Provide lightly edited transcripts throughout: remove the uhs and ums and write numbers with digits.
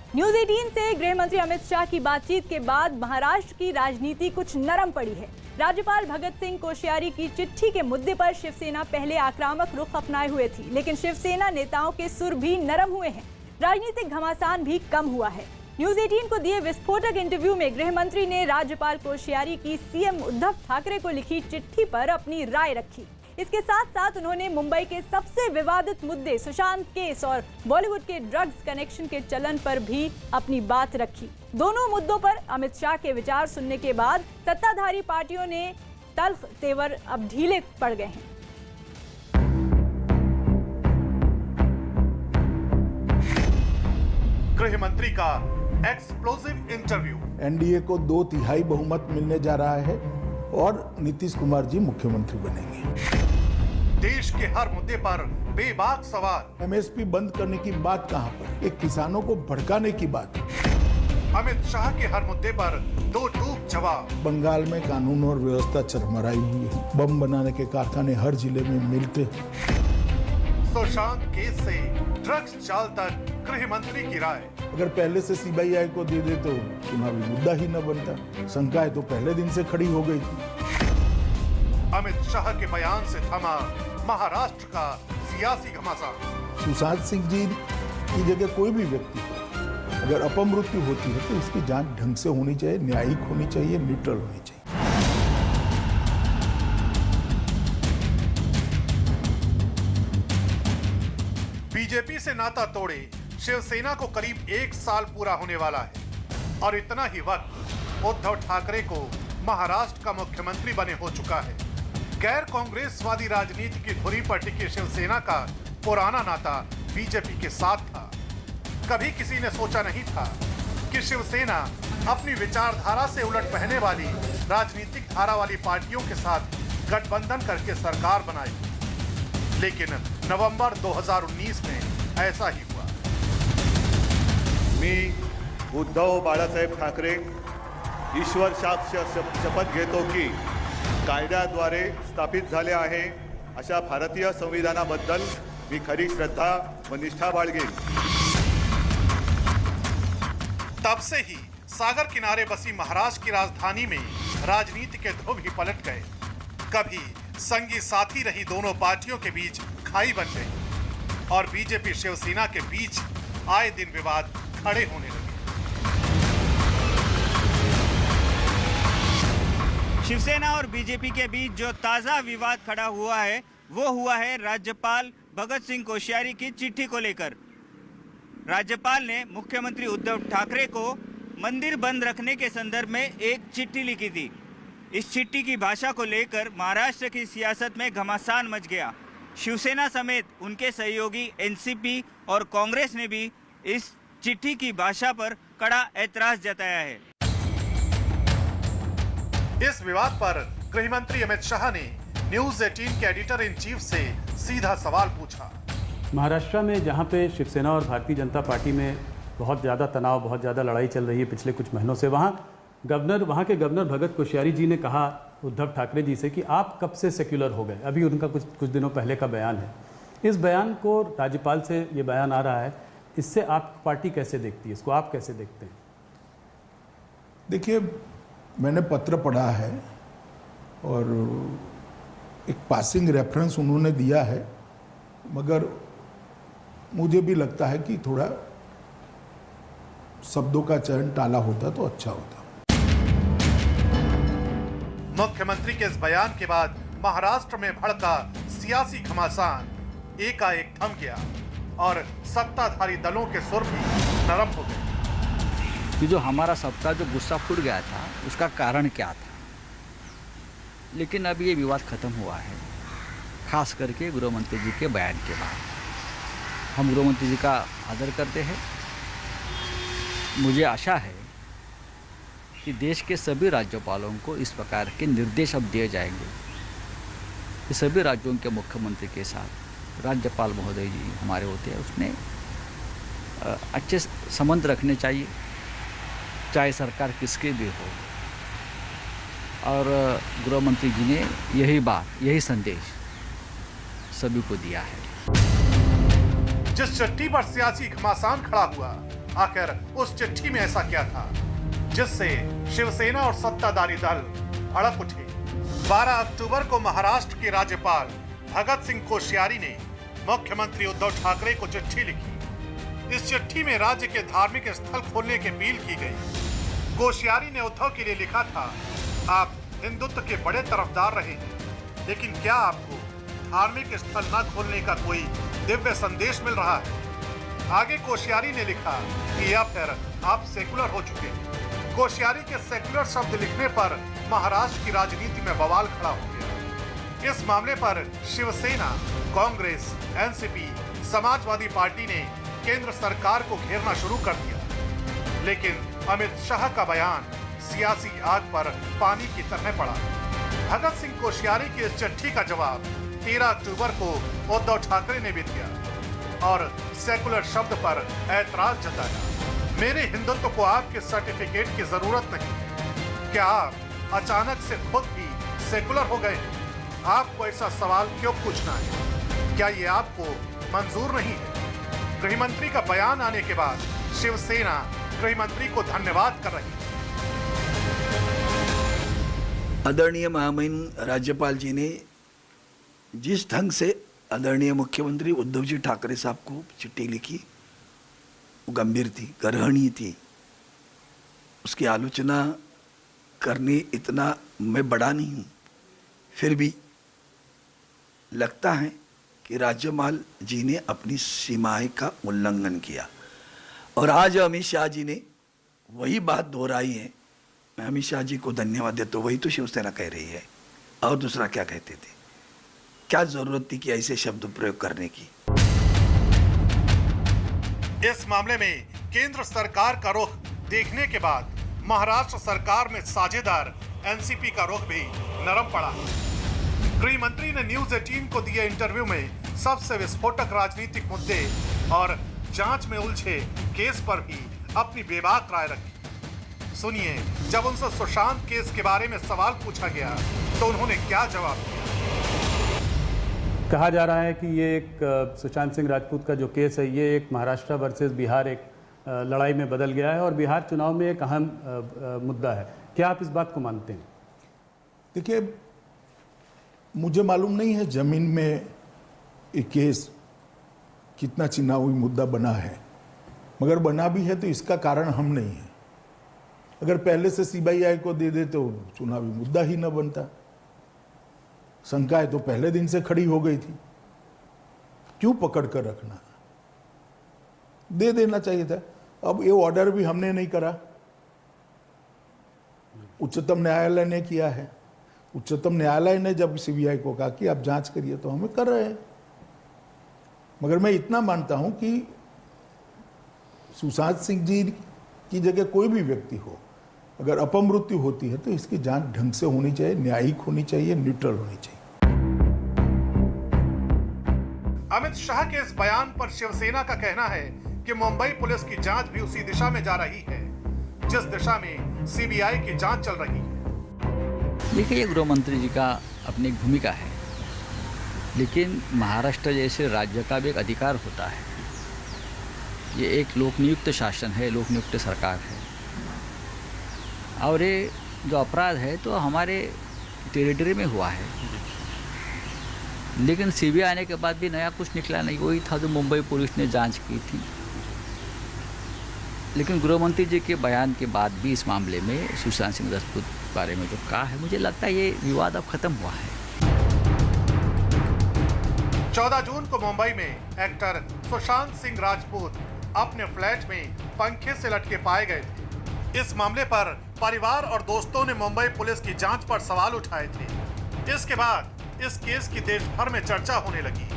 News 18 से गृह मंत्री अमित शाह की बातचीत के बाद महाराष्ट्र की राजनीति कुछ नरम पड़ी है। राज्यपाल भगत सिंह कोश्यारी की चिट्ठी के मुद्दे पर शिवसेना पहले आक्रामक रुख अपनाए हुए थी, लेकिन शिवसेना नेताओं के सुर भी नरम हुए हैं। राजनीतिक घमासान भी कम हुआ है। न्यूज 18 को दिए विस्फोटक इंटरव्यू में गृह मंत्री ने राज्यपाल कोश्यारी की सीएम उद्धव ठाकरे को लिखी चिट्ठी पर अपनी राय रखी। इसके साथ साथ उन्होंने मुंबई के सबसे विवादित मुद्दे सुशांत केस और बॉलीवुड के ड्रग्स कनेक्शन के चलन पर भी अपनी बात रखी। दोनों मुद्दों पर अमित शाह के विचार सुनने के बाद सत्ताधारी पार्टियों ने तल्ख तेवर अब ढीले पड़ गए हैं। गृह मंत्री का एक्सप्लोसिव इंटरव्यू। एनडीए को 2/3 बहुमत मिलने जा रहा है और नीतीश कुमार जी मुख्यमंत्री बनेंगे। देश के हर मुद्दे पर बेबाक सवाल। एमएसपी बंद करने की बात कहां पर, एक किसानों को भड़काने की बात। अमित शाह के हर मुद्दे पर दो टूक जवाब। बंगाल में कानून और व्यवस्था चरमराई हुई है। बम बनाने के कारखाने हर जिले में मिलते हैं। सुशांत केस से ड्रग्स चाल तक गृह मंत्री की राय। अगर पहले से सीबीआई को दे दे तो चुनावी मुद्दा ही न बनता। शंकाएं तो पहले दिन से खड़ी हो गई। अमित शाह के बयान से थमा महाराष्ट्र का सियासी घमासान। सुशांत सिंह जी की जगह कोई भी व्यक्ति हो, अगर अपमृत्यु होती है तो इसकी जांच ढंग से होनी चाहिए, न्यायिक होनी चाहिए, न्यूट्रल होनी चाहिए। बीजेपी से नाता तोड़े शिवसेना को करीब 1 साल पूरा होने वाला है और इतना ही वक्त उद्धव ठाकरे को महाराष्ट्र का मुख्यमंत्री बने हो चुका है। गैर कांग्रेसवादी राजनीति की धुरी पर टिकी शिवसेना का पुराना नाता बीजेपी के साथ था। कभी किसी ने सोचा नहीं था कि शिवसेना अपनी विचारधारा से उलट बहने वाली राजनीतिक धारा वाली पार्टियों के साथ गठबंधन करके सरकार बनाएगी, लेकिन नवंबर 2019 में ऐसा ही हुआ। मी उद्धव बाळासाहेब ठाकरे ईश्वर साक्ष शपथ घेतो की कायद्याद्वारे स्थापित झाले आहे अशा भारतीय संविधानाबद्दल मी खरी श्रद्धा व निष्ठा बाळगेन। तब से ही सागर किनारे बसी महाराष्ट्र की राजधानी में राजनीति के ध्रुव ही पलट गए। कभी संगी साथी रही दोनों पार्टियों के बीच खाई बन गई और बीजेपी शिवसेना के बीच आए दिन विवाद खड़े होने लगे। शिवसेना और बीजेपी के बीच जो ताज़ा विवाद खड़ा हुआ है वो हुआ है राज्यपाल भगत सिंह कोश्यारी की चिट्ठी को लेकर। राज्यपाल ने मुख्यमंत्री उद्धव ठाकरे को मंदिर बंद रखने के संदर्भ में एक चिट्ठी लिखी थी। इस चिट्ठी की भाषा को लेकर महाराष्ट्र की सियासत में घमासान मच गया। शिवसेना समेत उनके सहयोगी एनसीपी और कांग्रेस ने भी इस चिट्ठी की भाषा पर कड़ा ऐतराज जताया है। इस विवाद पर गृह मंत्री अमित शाह ने न्यूज 18 के एडिटर इन चीफ से सीधा सवाल पूछा। महाराष्ट्र में जहां पे शिवसेना और भारतीय जनता पार्टी में बहुत ज़्यादा तनाव, बहुत ज़्यादा लड़ाई चल रही है पिछले कुछ महीनों से, वहाँ के गवर्नर भगत कोश्यारी जी ने कहा उद्धव ठाकरे जी से कि आप कब से सेक्युलर हो गए। अभी उनका कुछ दिनों पहले का बयान है। इस बयान को राज्यपाल से ये बयान आ रहा है, इससे आप पार्टी कैसे देखती है, इसको आप कैसे देखते हैं? देखिए, मैंने पत्र पढ़ा है और एक पासिंग रेफरेंस उन्होंने दिया है, मगर मुझे भी लगता है कि थोड़ा शब्दों का चयन टाला होता तो अच्छा होता। मुख्यमंत्री के इस बयान के बाद महाराष्ट्र में भड़का सियासी घमासान एकाएक थम गया और सत्ताधारी दलों के सुर भी नरम हो गए। कि जो हमारा सबका जो गुस्सा फूट गया था उसका कारण क्या था, लेकिन अब ये विवाद खत्म हुआ है, खास करके गृह मंत्री जी के बयान के बाद। हम गृह मंत्री जी का आदर करते हैं। मुझे आशा है कि देश के सभी राज्यपालों को इस प्रकार के निर्देश अब दिए जाएंगे कि सभी राज्यों के मुख्यमंत्री के साथ राज्यपाल महोदय जी हमारे होते हैं, उसमें अच्छे संबंध रखने चाहिए, चाहे सरकार किसके भी हो। और गृह मंत्री जी ने यही संदेश सभी को दिया है। जिस चिट्ठी पर सियासी घमासान खड़ा हुआ, आखिर उस चिट्ठी में ऐसा क्या था जिससे शिवसेना और सत्ताधारी दल अड़क उठे। 12 अक्टूबर को महाराष्ट्र के राज्यपाल भगत सिंह कोश्यारी ने मुख्यमंत्री उद्धव ठाकरे को चिट्ठी लिखी। इस चिट्ठी में राज्य के धार्मिक स्थल खोलने की अपील की गई। कोश्यारी ने उद्धव के लिए लिखा था, आप हिंदुत्व के बड़े तरफदार रहे हैं, लेकिन क्या आपको धार्मिक स्थल न खोलने का कोई दिव्य संदेश मिल रहा है? आगे कोश्यारी ने लिखा कि या फिर आप सेकुलर हो चुके हैं। कोश्यारी के सेकुलर शब्द लिखने पर महाराष्ट्र की राजनीति में बवाल खड़ा हो गया। इस मामले पर शिवसेना, कांग्रेस, एनसीपी, समाजवादी पार्टी ने केंद्र सरकार को घेरना शुरू कर दिया, लेकिन अमित शाह का बयान सियासी आग पर पानी की तरह पड़ा। भगत सिंह कोश्यारी की इस चिट्ठी का जवाब 13 अक्टूबर को उद्धव ठाकरे ने भी दिया और सेकुलर शब्द पर ऐतराज जताया। मेरे हिंदुत्व को आपके सर्टिफिकेट की जरूरत नहीं। क्या आप अचानक से खुद ही सेकुलर हो गए? आपको ऐसा सवाल क्यों पूछना है? क्या ये आपको मंजूर नहीं है? गृहमंत्री का बयान आने के बाद शिवसेना गृहमंत्री को धन्यवाद कर रही है। आदरणीय महामहिम राज्यपाल जी ने जिस ढंग से आदरणीय मुख्यमंत्री उद्धव जी ठाकरे साहब को चिट्ठी लिखी, वो गंभीर थी, गर्हणीय थी। उसकी आलोचना करने इतना मैं बड़ा नहीं हूँ, फिर भी लगता है कि राज्यपाल जी ने अपनी सीमाएं का उल्लंघन किया और आज अमित शाह जी ने वही बात दोहराई है। मैं अमित शाह जी को धन्यवाद देता हूँ, वही तो शिवसेना कह रही है। और दूसरा क्या कहते थे? क्या जरूरत थी कि ऐसे शब्द प्रयोग करने की? इस मामले में केंद्र सरकार का रुख देखने के बाद महाराष्ट्र सरकार में साझेदार एनसीपी का रुख भी नरम पड़ा। गृह मंत्री ने न्यूज 18 को दिए इंटरव्यू में सबसे विस्फोटक राजनीतिक मुद्दे और जांच में उलझे केस पर भी अपनी बेबाक राय रखी। सुनिए, जब उनसे सुशांत केस के बारे में सवाल पूछा गया तो उन्होंने क्या जवाब दिया। कहा जा रहा है कि ये एक सुशांत सिंह राजपूत का जो केस है, ये एक महाराष्ट्र वर्सेस बिहार एक लड़ाई में बदल गया है और बिहार चुनाव में एक अहम मुद्दा है। क्या आप इस बात को मानते हैं? देखिए, मुझे मालूम नहीं है जमीन में ये केस कितना चुनावी मुद्दा बना है, मगर बना भी है तो इसका कारण हम नहीं है। अगर पहले से सीबीआई को दे दे तो चुनावी मुद्दा ही न बनता। शंकाएं तो पहले दिन से खड़ी हो गई थी, क्यों पकड़ कर रखना? दे देना चाहिए था। अब ये ऑर्डर भी हमने नहीं करा, उच्चतम न्यायालय ने किया है। उच्चतम न्यायालय ने जब सीबीआई को कहा कि आप जांच करिए तो हमें कर रहे हैं। मगर मैं इतना मानता हूं कि सुशांत सिंह जी की जगह कोई भी व्यक्ति हो, अगर अपमृत्यु होती है तो इसकी जांच ढंग से होनी चाहिए, न्यायिक होनी चाहिए, न्यूट्रल होनी चाहिए। अमित शाह के इस बयान पर शिवसेना का कहना है कि मुंबई पुलिस की जांच भी उसी दिशा में जा रही है जिस दिशा में सीबीआई की जांच चल रही है। देखिए, गृह मंत्री जी का अपनी एक भूमिका है, लेकिन महाराष्ट्र जैसे राज्य का भी एक अधिकार होता है। ये एक लोकनियुक्त शासन है, लोकनियुक्त सरकार है, और ये जो अपराध है तो हमारे टेरिटरी में हुआ है। लेकिन सीबीआई आने के बाद भी नया कुछ निकला नहीं, वही था जो मुंबई पुलिस ने जांच की थी। लेकिन गृह मंत्री जी के बयान के बाद भी इस मामले में सुशांत सिंह राजपूत बारे में जो कहा है, मुझे लगता है ये विवाद अब खत्म हुआ है। 14 जून को मुंबई में एक्टर सुशांत सिंह राजपूत अपने फ्लैट में पंखे से लटके पाए गए थे। इस मामले पर परिवार और दोस्तों ने मुंबई पुलिस की जांच पर सवाल उठाए थे। इसके बाद इस केस की देश भर में चर्चा होने लगी।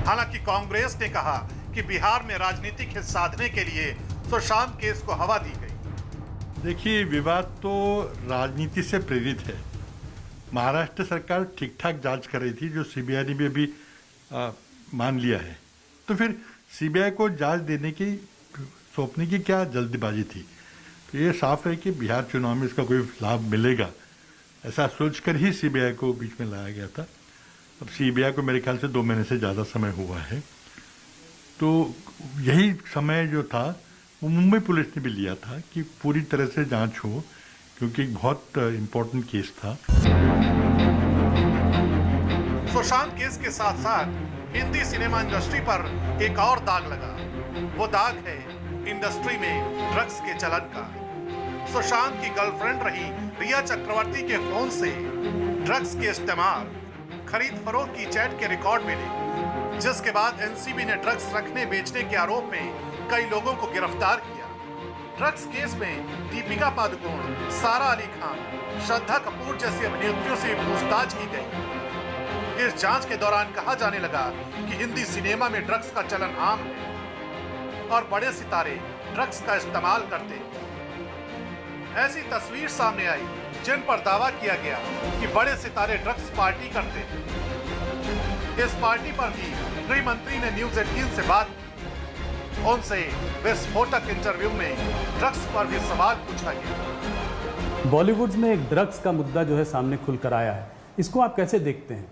हालांकि कांग्रेस ने कहा कि बिहार में राजनीतिक हित साधने के लिए सुशांत केस को हवा दी गई। देखिए, विवाद तो राजनीति से प्रेरित है। महाराष्ट्र सरकार ठीक ठाक जांच कर रही थी, जो सीबीआई ने भी अभी मान लिया है। तो फिर सीबीआई को जांच देने की सौंपने की क्या जल्दबाजी थी? तो ये साफ है कि बिहार चुनाव में इसका कोई लाभ मिलेगा, ऐसा सोचकर ही सीबीआई को बीच में लाया गया था। अब सीबीआई को मेरे ख्याल से 2 महीने से ज़्यादा समय हुआ है, तो यही समय जो था वो मुंबई पुलिस ने भी लिया था कि पूरी तरह से जांच हो, क्योंकि एक बहुत इम्पोर्टेंट केस था। सुशांत केस के साथ साथ हिंदी सिनेमा इंडस्ट्री पर एक और दाग लगा। वो दाग है इंडस्ट्री में ड्रग्स के चलन का। सुशांत की गर्लफ्रेंड रही रिया चक्रवर्ती के फोन से ड्रग्स के इस्तेमाल, खरीद फरोख्त की चैट के रिकॉर्ड मिले, जिसके बाद एनसीबी ने ड्रग्स रखने बेचने के आरोप में कई लोगों को गिरफ्तार किया। ड्रग्स केस में दीपिका पादुकोण, सारा अली खान, श्रद्धा कपूर जैसी अभिनेत्रियों से पूछताछ की गई। इस जांच के दौरान कहा जाने लगा कि हिंदी सिनेमा में ड्रग्स का चलन आम है और बड़े सितारे ड्रग्स का इस्तेमाल करते हैं। ऐसी तस्वीर सामने आई जिन पर दावा किया गया कि बड़े सितारे ड्रग्स पार्टी करते हैं। इस पार्टी पर भी गृह मंत्री ने न्यूज 18 से बात की। उनसे विस्फोटक इंटरव्यू में ड्रग्स पर भी सवाल पूछा गया। बॉलीवुड में एक ड्रग्स का मुद्दा जो है सामने खुलकर आया है, इसको आप कैसे देखते हैं?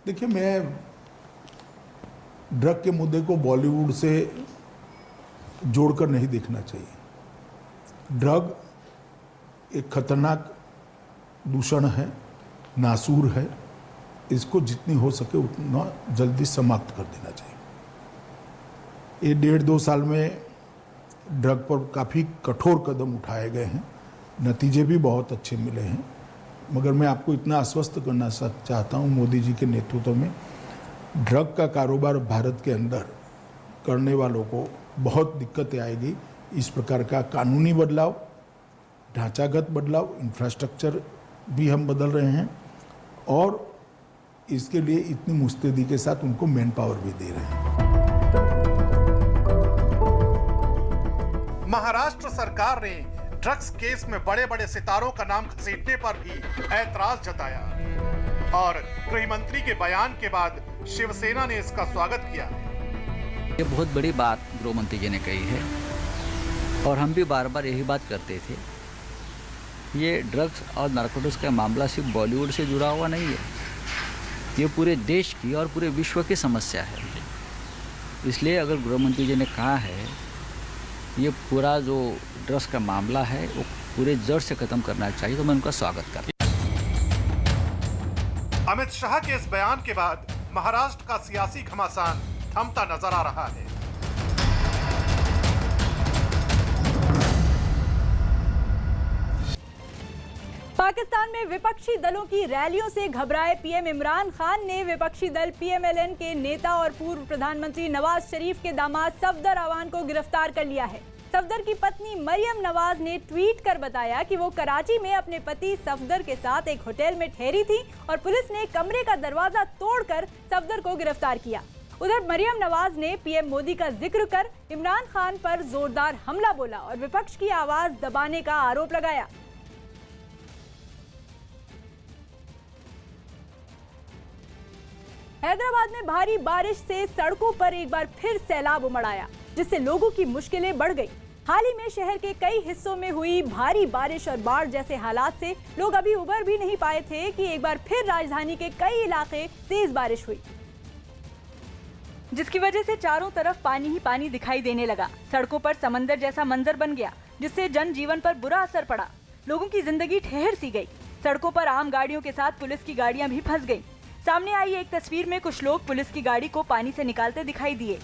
देखिए, मैं ड्रग के मुद्दे को बॉलीवुड से जोड़कर नहीं देखना चाहिए। ड्रग एक खतरनाक दूषण है, नासूर है। इसको जितनी हो सके उतना जल्दी समाप्त कर देना चाहिए। ये 1.5-2 साल में ड्रग पर काफ़ी कठोर कदम उठाए गए हैं, नतीजे भी बहुत अच्छे मिले हैं। मगर मैं आपको इतना आश्वस्त करना चाहता हूँ, मोदी जी के नेतृत्व में ड्रग का कारोबार भारत के अंदर करने वालों को बहुत दिक्कतें आएगी। इस प्रकार का कानूनी बदलाव, ढांचागत बदलाव, इंफ्रास्ट्रक्चर भी हम बदल रहे हैं और इसके लिए इतनी मुस्तैदी के साथ उनको मैन पावर भी दे रहे हैं। महाराष्ट्र सरकार ने ड्रग्स केस में बड़े बड़े सितारों का नाम घसीटने पर भी ऐतराज जताया और गृह मंत्री के बयान के बाद शिवसेना ने इसका स्वागत किया। ये बहुत बड़ी बात गृह मंत्री जी ने कही है और हम भी बार बार यही बात करते थे। ये ड्रग्स और नारकोटिक्स का मामला सिर्फ बॉलीवुड से जुड़ा हुआ नहीं है, ये पूरे देश की और पूरे विश्व की समस्या है। इसलिए अगर गृह मंत्री जी ने कहा है ये पूरा जो ड्रग्स का मामला है वो पूरे जड़ से खत्म करना चाहिए, तो मैं उनका स्वागत करता हूं। अमित शाह के इस बयान के बाद महाराष्ट्र का सियासी घमासान थमता नजर आ रहा है। पाकिस्तान में विपक्षी दलों की रैलियों से घबराए पीएम इमरान खान ने विपक्षी दल पीएमएलएन के नेता और पूर्व प्रधानमंत्री नवाज शरीफ के दामाद सफदर अवान को गिरफ्तार कर लिया है। सफदर की पत्नी मरियम नवाज ने ट्वीट कर बताया कि वो कराची में अपने पति सफदर के साथ एक होटल में ठहरी थी और पुलिस ने कमरे का दरवाजा तोड़कर सफदर को गिरफ्तार किया। उधर मरियम नवाज ने पीएम मोदी का जिक्र कर इमरान खान पर जोरदार हमला बोला और विपक्ष की आवाज दबाने का आरोप लगाया। हैदराबाद में भारी बारिश से सड़कों पर एक बार फिर सैलाब उमड़ आया, जिससे लोगों की मुश्किलें बढ़ गई। हाल ही में शहर के कई हिस्सों में हुई भारी बारिश और बाढ़ जैसे हालात से लोग अभी उबर भी नहीं पाए थे कि एक बार फिर राजधानी के कई इलाके तेज बारिश हुई, जिसकी वजह से चारों तरफ पानी ही पानी दिखाई देने लगा। सड़कों पर समंदर जैसा मंजर बन गया, जिससे जनजीवन पर बुरा असर पड़ा। लोगों की जिंदगी ठहर सी गई। सड़कों पर आम गाड़ियों के साथ पुलिस की गाड़ियां भी फंस गईं। सामने आई एक तस्वीर में कुछ लोग पुलिस की गाड़ी को पानी से निकालते दिखाई दिए।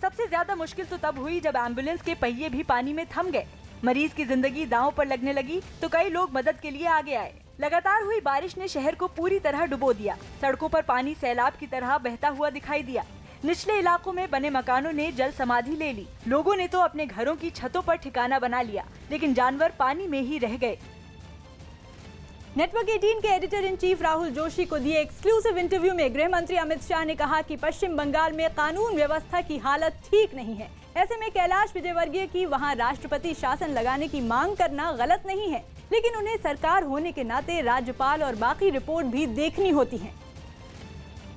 सबसे ज्यादा मुश्किल तो तब हुई जब एम्बुलेंस के पहिए भी पानी में थम गए। मरीज की जिंदगी दांव पर लगने लगी तो कई लोग मदद के लिए आगे आए। लगातार हुई बारिश ने शहर को पूरी तरह डुबो दिया। सड़कों पर पानी सैलाब की तरह बहता हुआ दिखाई दिया। निचले इलाकों में बने मकानों ने जल समाधि ले ली। लोगों ने तो अपने घरों की छतों पर ठिकाना बना लिया, लेकिन जानवर पानी में ही रह गए। नेटवर्क 18 के editor in chief Rahul Joshi को दिए एक्सक्लूसिव इंटरव्यू में गृह मंत्री अमित शाह ने कहा कि पश्चिम बंगाल में कानून व्यवस्था की हालत ठीक नहीं है। ऐसे में कैलाश विजयवर्गीय की वहां राष्ट्रपति शासन लगाने की मांग करना गलत नहीं है, लेकिन उन्हें सरकार होने के नाते राज्यपाल और बाकी रिपोर्ट भी देखनी होती है।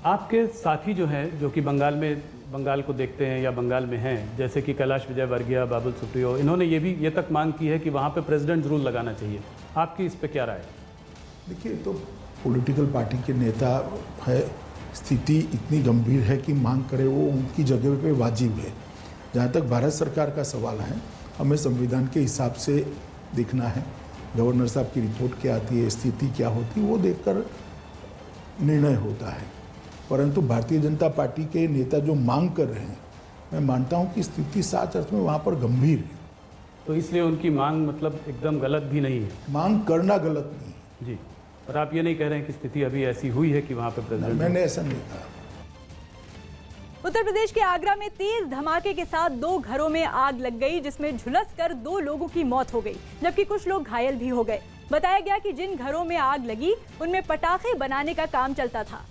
आपके साथी जो हैं, जो कि बंगाल में बंगाल को देखते हैं या बंगाल में हैं, जैसे कि कैलाश विजयवर्गीय, बाबुल सुप्रियो, इन्होंने ये तक मांग की है कि वहाँ पे प्रेसिडेंट रूल लगाना चाहिए। आपकी इस पे क्या राय है? देखिए, तो पॉलिटिकल पार्टी के नेता है, स्थिति इतनी गंभीर है कि मांग करे वो उनकी जगह पे वाजिब है। जहाँ तक भारत सरकार का सवाल है, हमें संविधान के हिसाब से देखना है, गवर्नर साहब की रिपोर्ट क्या आती है, स्थिति क्या होती है, वो देखकर निर्णय होता है। परंतु भारतीय जनता पार्टी के नेता जो मांग कर रहे हैं, मैं मानता हूं कि स्थिति सच अर्थ में वहां पर गंभीर है। तो इसलिए उनकी मांग मतलब एकदम गलत भी नहीं है? मांग करना गलत नहीं है जी, पर आप ये नहीं कह रहे हैं कि स्थिति अभी ऐसी हुई है कि वहां पे प्रेसिडेंट? मैंने ऐसा नहीं कहा। उत्तर प्रदेश के आगरा में तेज धमाके के साथ 2 घरों में आग लग गई, जिसमें झुलसकर 2 लोगों की मौत हो गई, जबकि कुछ लोग घायल भी हो गए। बताया गया कि जिन घरों में आग लगी उनमें पटाखे बनाने का काम चलता था,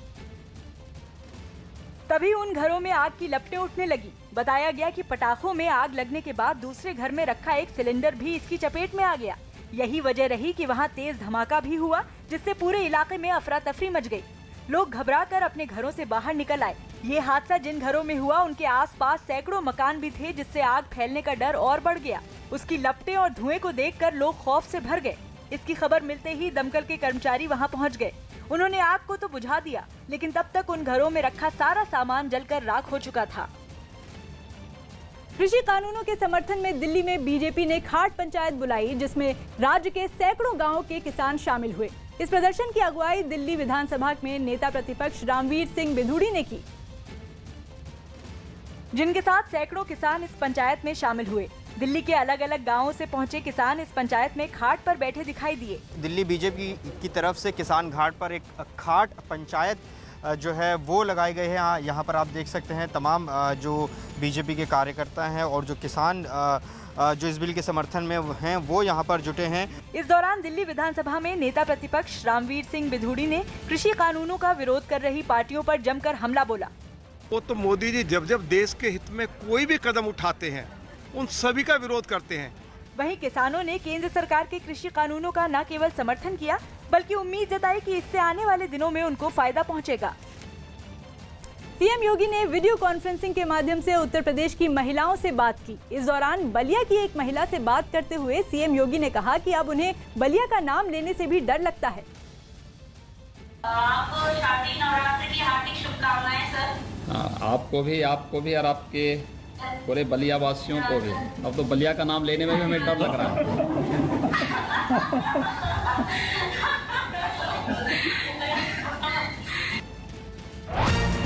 तभी उन घरों में आग की लपटें उठने लगी। बताया गया कि पटाखों में आग लगने के बाद दूसरे घर में रखा एक सिलेंडर भी इसकी चपेट में आ गया। यही वजह रही कि वहां तेज धमाका भी हुआ, जिससे पूरे इलाके में अफरा तफरी मच गई। लोग घबराकर अपने घरों से बाहर निकल आए। ये हादसा जिन घरों में हुआ उनके आसपास सैकड़ों मकान भी थे, जिससे आग फैलने का डर और बढ़ गया। उसकी लपटें और धुएं को देखकर लोग खौफ से भर गए। इसकी खबर मिलते ही दमकल के कर्मचारी वहां पहुंच गए। उन्होंने आग को तो बुझा दिया, लेकिन तब तक उन घरों में रखा सारा सामान जलकर राख हो चुका था। कृषि कानूनों के समर्थन में दिल्ली में बीजेपी ने खाट पंचायत बुलाई, जिसमें राज्य के सैकड़ों गांवों के किसान शामिल हुए। इस प्रदर्शन की अगुवाई दिल्ली विधानसभा में नेता प्रतिपक्ष रामवीर सिंह बिधूड़ी ने की, जिनके साथ सैकड़ों किसान इस पंचायत में शामिल हुए। दिल्ली के अलग अलग गांवों से पहुंचे किसान इस पंचायत में खाट पर बैठे दिखाई दिए। दिल्ली बीजेपी की तरफ से किसान घाट पर एक खाट पंचायत जो है वो लगाए गए हैं। यहाँ पर आप देख सकते हैं तमाम जो बीजेपी के कार्यकर्ता हैं और जो किसान जो इस बिल के समर्थन में हैं वो यहाँ पर जुटे हैं। इस दौरान दिल्ली विधानसभा में नेता प्रतिपक्ष रामवीर सिंह बिधूड़ी ने कृषि कानूनों का विरोध कर रही पार्टियों पर जमकर हमला बोला। वो तो मोदी जी जब जब देश के हित में कोई भी कदम उठाते हैं उन सभी का विरोध करते हैं। वहीं किसानों ने केंद्र सरकार के कृषि कानूनों का न केवल समर्थन किया, बल्कि उम्मीद जताई कि इससे आने वाले दिनों में उनको फायदा पहुंचेगा। सीएम योगी ने वीडियो कॉन्फ्रेंसिंग के माध्यम से उत्तर प्रदेश की महिलाओं से बात की। इस दौरान बलिया की एक महिला से बात करते हुए सीएम योगी ने कहा कि अब उन्हें बलिया का नाम लेने से भी डर लगता है। आपको शादी नवरात्र की हार्दिक शुभकामनाएं सर। आपको भी और आपके पूरे बलिया वासियों को भी। अब तो बलिया का नाम लेने में भी हमें डर लग रहा है।